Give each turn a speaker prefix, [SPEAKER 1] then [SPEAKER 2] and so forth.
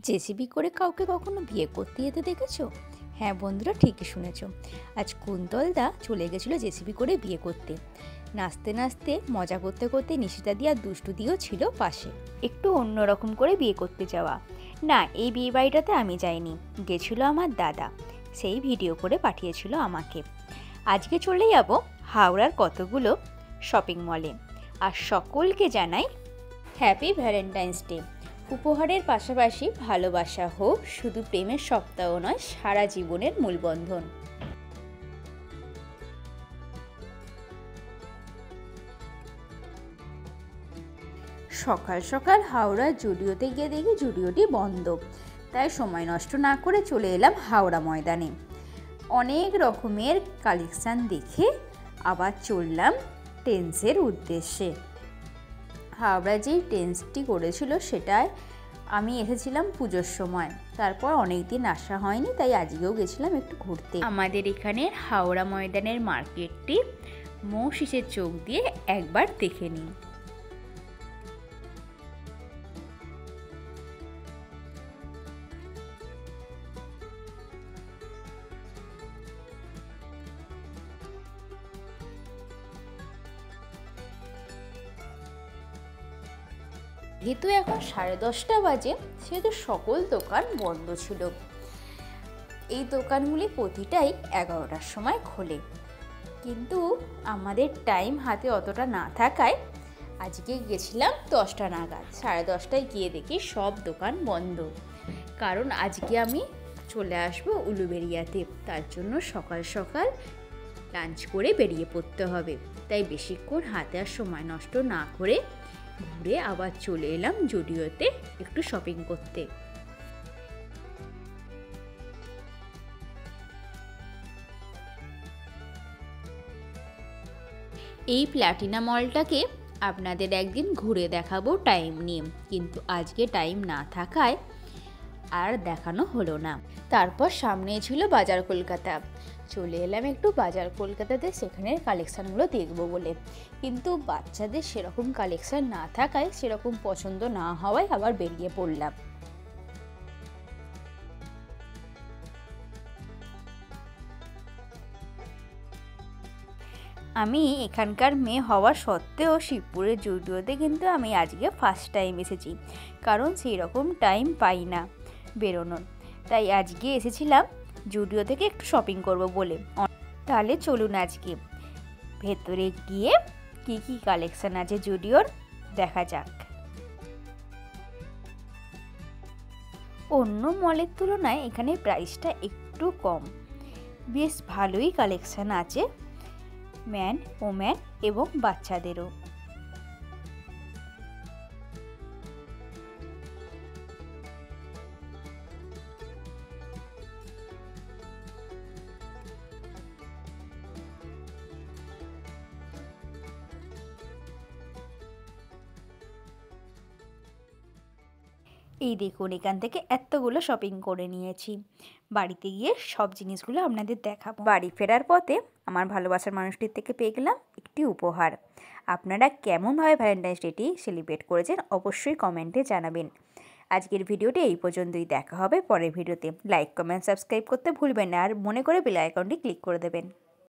[SPEAKER 1] JCB করে কাউকে কখনো বিয়ে করতে যেতে দেখেছো? হ্যাঁ বন্ধুরা, ঠিকই শুনেছো। আজ কুন্তলদা চলে গেছিলো জেসিবি করে বিয়ে করতে। নাচতে নাচতে মজা করতে করতে নিশিতা দি আর দুষ্টু দিও ছিল পাশে। একটু অন্যরকম করে বিয়ে করতে যাওয়া না, এই বিয়ে বাড়িটাতে আমি যাইনি, গেছিলো আমার দাদা, সেই ভিডিও করে পাঠিয়েছিল আমাকে। আজকে চলে যাব হাওড়ার কতগুলো শপিং মলে। আর সকলকে জানাই হ্যাপি ভ্যালেন্টাইন্স ডে। উপহারের পাশাপাশি ভালোবাসা হোক শুধু প্রেমের সপ্তাহ নয়, সারা জীবনের মূলবন্ধন। সকাল সকাল হাওড়া জুডিওতে গিয়ে দেখি জুডিওটি বন্ধ, তাই সময় নষ্ট না করে চলে এলাম হাওড়া ময়দানে। অনেক রকমের কালেকশান দেখে আবার চললাম টেন্সের উদ্দেশ্যে। হাওড়া যেই টেন্সটি করেছিল সেটায় আমি এসেছিলাম পুজোর সময়, তারপর অনেক দিন আসা হয়নি, তাই আজকেও গেছিলাম একটু ঘুরতে। আমাদের এখানে হাওড়া ময়দানের মার্কেটটি মৌশিসের চোখ দিয়ে একবার দেখে নিন। যেহেতু এখন 10:30 বাজে, সেহেতু সকল দোকান বন্ধ ছিল। এই দোকানগুলি প্রতিটাই 11টার সময় খোলে, কিন্তু আমাদের টাইম হাতে অতটা না থাকায় আজকে গেছিলাম 10টা নাগাদ। 10:30টায় গিয়ে দেখি সব দোকান বন্ধ, কারণ আজকে আমি চলে আসবো উলুবেড়িয়াতে, তার জন্য সকাল সকাল লাঞ্চ করে বেরিয়ে পড়তে হবে। তাই বেশিক্ষণ হাতে আর সময় নষ্ট না করে ঘুরে আবার চলে এলাম জুডিওতে একটু শপিং করতে। এই প্ল্যাটিনা মলটাকে আপনাদের একদিন ঘুরে দেখাবো টাইম নিয়ে, কিন্তু আজকে টাইম না থাকায় আর দেখানো হলো না। তারপর সামনে ছিল বাজার কলকাতা, চলে এলাম একটু বাজার কলকাতাতে সেখানের কালেকশানগুলো দেখবো বলে, কিন্তু বাচ্চাদের সেরকম কালেকশান না থাকায়, সেরকম পছন্দ না হওয়ায় আবার বেরিয়ে পড়লাম। আমি এখানকার মেয়ে হওয়া সত্ত্বেও শিবপুরের জুডিওতে কিন্তু আমি আজকে ফার্স্ট টাইম এসেছি, কারণ সেই রকম টাইম পাই না বেরোনোর, তাই আজকে এসেছিলাম জুডিও থেকে একটু শপিং করব বলে। তাহলে চলুন আজকে ভেতরে গিয়ে কি কি কালেকশন আছে জুডিওর দেখা যাক। অন্য মলের তুলনায় এখানে প্রাইসটা একটু কম, বেশ ভালোই কালেকশন আছে ম্যান, ওম্যান এবং বাচ্চাদেরও। এই দেখুন, এখান থেকে এতগুলো শপিং করে নিয়েছি, বাড়িতে গিয়ে সব জিনিসগুলো আপনাদের দেখাবো। বাড়ি ফেরার পথে আমার ভালোবাসার মানুষটির থেকে পেয়ে গেলাম একটি উপহার। আপনারা কেমনভাবে ভ্যালেন্টাইন্স ডেটি সেলিব্রেট করেছেন অবশ্যই কমেন্টে জানাবেন। আজকের ভিডিওটি এই পর্যন্তই, দেখা হবে পরের ভিডিওতে। লাইক, কমেন্ট, সাবস্ক্রাইব করতে ভুলবেন না, আর মনে করে বেল আইকনটি ক্লিক করে দেবেন।